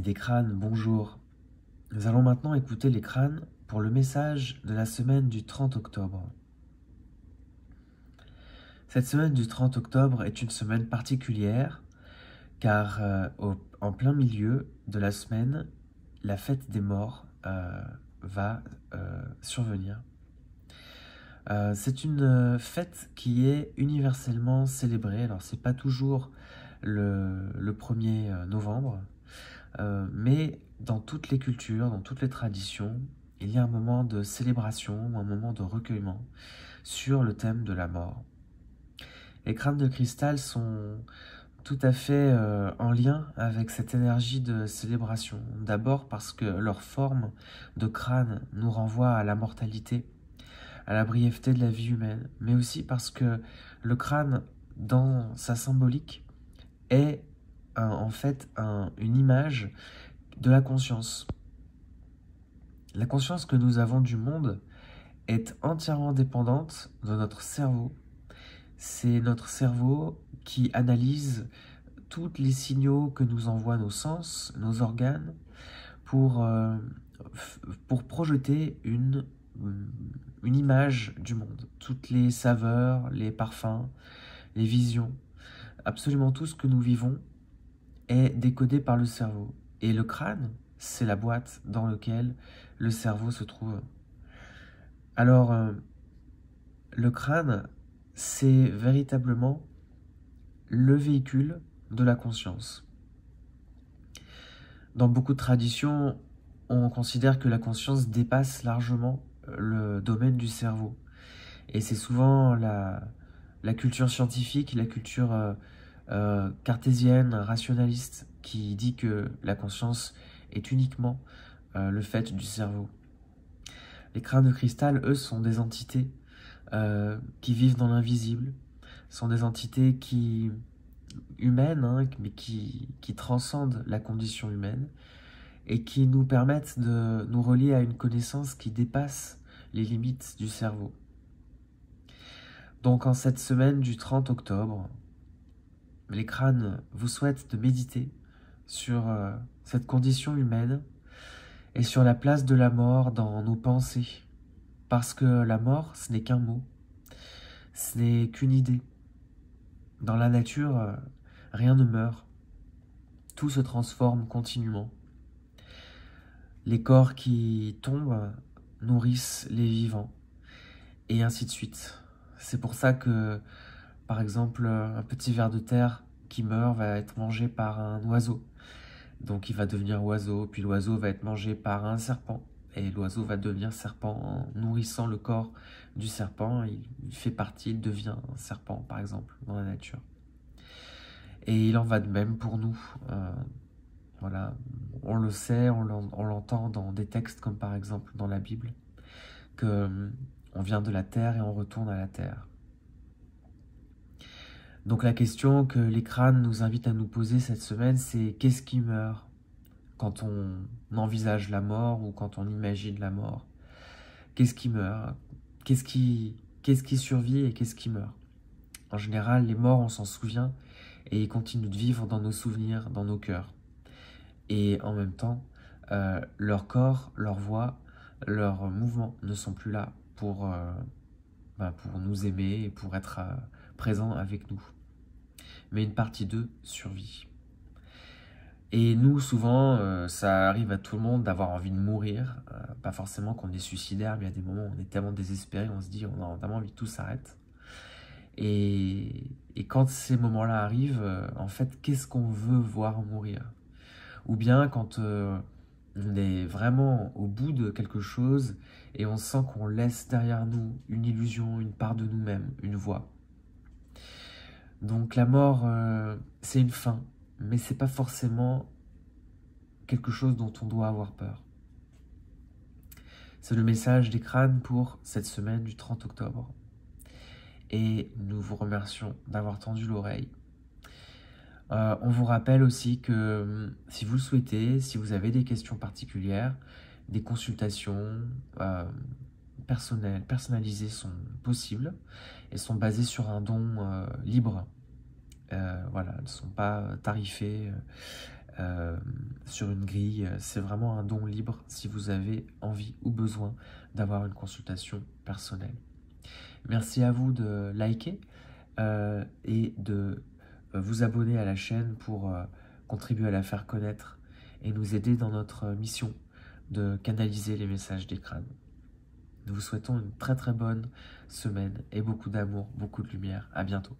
Des crânes, bonjour. Nous allons maintenant écouter les crânes pour le message de la semaine du 30 octobre. Cette semaine du 30 octobre est une semaine particulière car en plein milieu de la semaine, la fête des morts va survenir. C'est une fête qui est universellement célébrée. Alors c'est pas toujours le 1er novembre, mais dans toutes les cultures, dans toutes les traditions, il y a un moment de célébration, un moment de recueillement sur le thème de la mort. Les crânes de cristal sont tout à fait en lien avec cette énergie de célébration. D'abord parce que leur forme de crâne nous renvoie à la mortalité, à la brièveté de la vie humaine, mais aussi parce que le crâne, dans sa symbolique, est en fait une image de la conscience. La conscience que nous avons du monde est entièrement dépendante de notre cerveau. C'est notre cerveau qui analyse tous les signaux que nous envoient nos sens, nos organes, pour projeter une image du monde. Toutes les saveurs, les parfums, les visions, absolument tout ce que nous vivons est décodé par le cerveau. Et le crâne, c'est la boîte dans laquelle le cerveau se trouve. Alors, le crâne, c'est véritablement le véhicule de la conscience. Dans beaucoup de traditions, on considère que la conscience dépasse largement le domaine du cerveau. Et c'est souvent la culture scientifique, la culture cartésienne, rationaliste, qui dit que la conscience est uniquement le fait du cerveau. Les crânes de cristal, eux, sont des entités qui vivent dans l'invisible, sont des entités humaines, mais qui transcendent la condition humaine et qui nous permettent de nous relier à une connaissance qui dépasse les limites du cerveau. Donc en cette semaine du 30 octobre, les crânes vous souhaitent de méditer sur cette condition humaine et sur la place de la mort dans nos pensées. Parce que la mort, ce n'est qu'un mot, ce n'est qu'une idée. Dans la nature, rien ne meurt. Tout se transforme continuellement. Les corps qui tombent nourrissent les vivants, et ainsi de suite. C'est pour ça que, par exemple, un petit ver de terre qui meurt va être mangé par un oiseau. Donc il va devenir oiseau, puis l'oiseau va être mangé par un serpent. Et l'oiseau va devenir serpent en nourrissant le corps du serpent. Il fait partie, il devient un serpent, par exemple, dans la nature. Et il en va de même pour nous. Voilà, on le sait, on l'entend dans des textes comme par exemple dans la Bible, que on vient de la terre et on retourne à la terre. Donc la question que les crânes nous invitent à nous poser cette semaine, c'est qu'est-ce qui meurt quand on envisage la mort ou quand on imagine la mort? Qu'est-ce qui meurt? Qu'est-ce qui survit et qu'est-ce qui meurt? En général, les morts, on s'en souvient et ils continuent de vivre dans nos souvenirs, dans nos cœurs. Et en même temps, leur corps, leur voix, leurs mouvements ne sont plus là pour nous aimer et pour être présents avec nous. Mais une partie d'eux survit. Et nous, souvent, ça arrive à tout le monde d'avoir envie de mourir. Pas forcément qu'on est suicidaire, mais il y a des moments où on est tellement désespéré, on se dit on a vraiment envie que tout s'arrête. Et quand ces moments-là arrivent, en fait, qu'est-ce qu'on veut voir mourir? Ou bien quand on est vraiment au bout de quelque chose et on sent qu'on laisse derrière nous une illusion, une part de nous-mêmes, une voix. Donc la mort, c'est une fin, mais c'est pas forcément quelque chose dont on doit avoir peur. C'est le message des crânes pour cette semaine du 30 octobre. Et nous vous remercions d'avoir tendu l'oreille. On vous rappelle aussi que si vous le souhaitez, si vous avez des questions particulières, des consultations personnalisées sont possibles et sont basées sur un don libre. Voilà, elles ne sont pas tarifées. sur une grille. C'est vraiment un don libre si vous avez envie ou besoin d'avoir une consultation personnelle. Merci à vous de liker et de vous abonner à la chaîne pour contribuer à la faire connaître et nous aider dans notre mission de canaliser les messages des crânes. Nous vous souhaitons une très très bonne semaine et beaucoup d'amour, beaucoup de lumière. À bientôt.